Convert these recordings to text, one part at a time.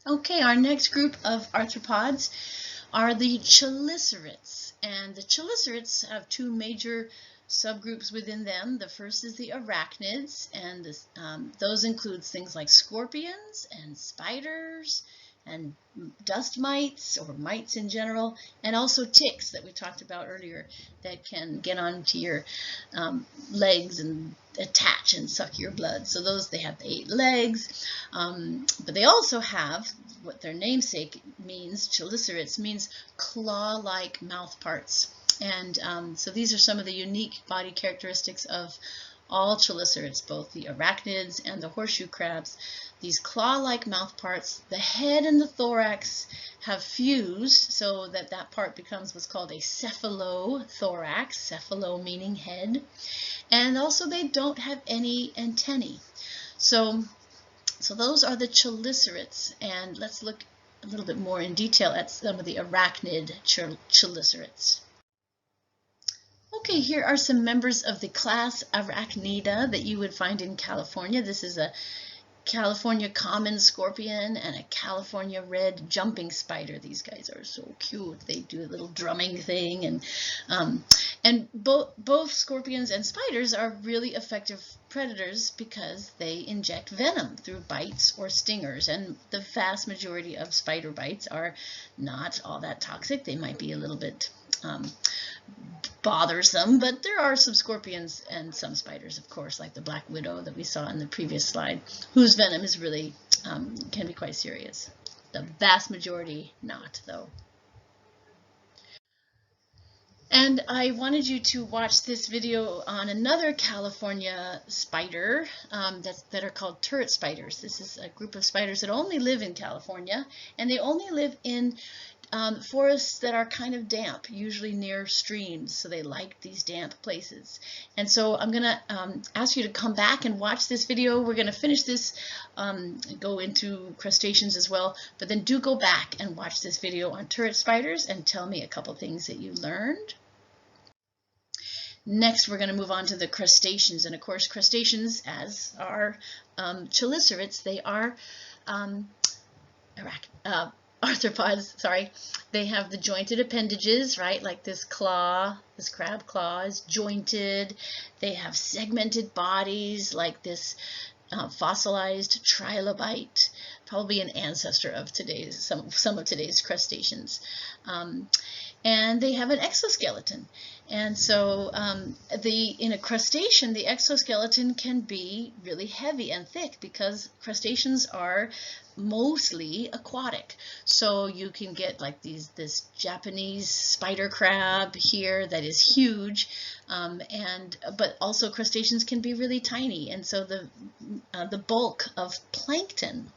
Okay, our next group of arthropods are the chelicerates, and the chelicerates have two major subgroups within them. The first is the arachnids, and those include things like scorpions and spiders and dust mites or mites in general, and also ticks that we talked about earlier that can get onto your legs and attach and suck your blood. So those, they have 8 legs, but they also have what their namesake means. Chelicerates means claw-like mouth parts, and so these are some of the unique body characteristics of all chelicerates, both the arachnids and the horseshoe crabs. These claw-like mouth parts, the head and the thorax have fused so that that part becomes what's called a cephalothorax, cephalo meaning head, and also they don't have any antennae. So those are the chelicerates, and let's look a little bit more in detail at some of the arachnid chelicerates. Okay, here are some members of the class Arachnida that you would find in California. This is a California common scorpion and a California red jumping spider. These guys are so cute. They do a little drumming thing, and both scorpions and spiders are really effective predators because they inject venom through bites or stingers, and the vast majority of spider bites are not all that toxic. They might be a little bit bothersome, but there are some scorpions and some spiders, of course, like the black widow that we saw in the previous slide, whose venom is really can be quite serious. The vast majority not, though. And I wanted you to watch this video on another California spider that are called turret spiders. This is a group of spiders that only live in California, and they only live in forests that are kind of damp, usually near streams, so they like these damp places. And so I'm going to ask you to come back and watch this video. We're going to finish this, go into crustaceans as well, but then do go back and watch this video on turret spiders and tell me a couple things that you learned. Next, we're going to move on to the crustaceans, and of course crustaceans, as are chelicerates, they are arthropods, sorry. They have the jointed appendages, right? Like this claw, this crab claw is jointed. They have segmented bodies, like this fossilized trilobite, probably an ancestor of today's, some of today's crustaceans. And they have an exoskeleton. And so in a crustacean, the exoskeleton can be really heavy and thick because crustaceans are mostly aquatic. So you can get like this Japanese spider crab here that is huge, but also crustaceans can be really tiny. And so the bulk of plankton,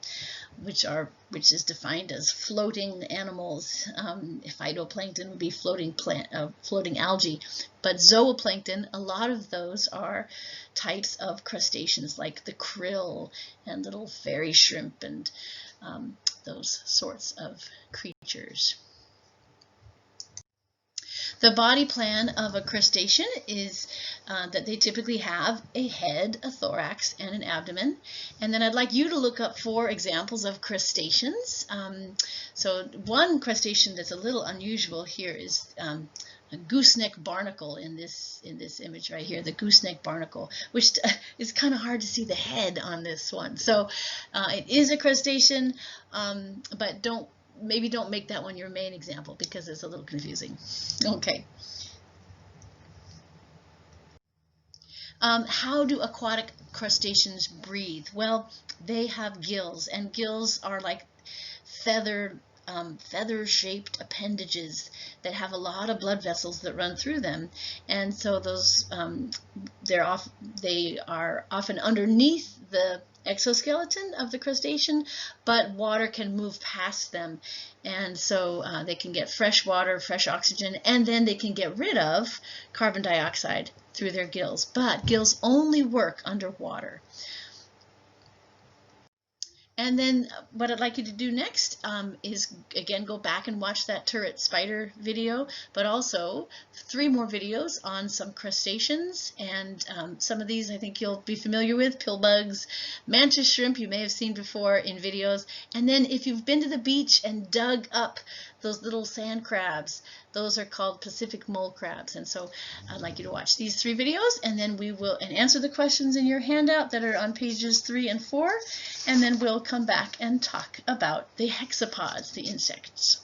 which is defined as floating animals. Phytoplankton would be floating algae, but zooplankton, a lot of those are types of crustaceans like the krill and little fairy shrimp and those sorts of creatures. The body plan of a crustacean is that they typically have a head, a thorax, and an abdomen. And then I'd like you to look up 4 examples of crustaceans. So one crustacean that's a little unusual here is a gooseneck barnacle in this image right here, the gooseneck barnacle, which is kind of hard to see the head on this one. So it is a crustacean, but maybe don't make that one your main example because it's a little confusing. Okay. How do aquatic crustaceans breathe? Well, they have gills, and gills are like feather-shaped appendages that have a lot of blood vessels that run through them, and so those they are often underneath the exoskeleton of the crustacean, but water can move past them, and so they can get fresh water, fresh oxygen, and then they can get rid of carbon dioxide through their gills. But gills only work underwater. And then what I'd like you to do next is, again, go back and watch that turret spider video, but also 3 more videos on some crustaceans. And some of these I think you'll be familiar with. Pill bugs, mantis shrimp you may have seen before in videos. And then if you've been to the beach and dug up those little sand crabs, those are called Pacific mole crabs. And so I'd like you to watch these 3 videos, and then we will answer the questions in your handout that are on pages 3 and 4, and then we'll come back and talk about the hexapods, the insects.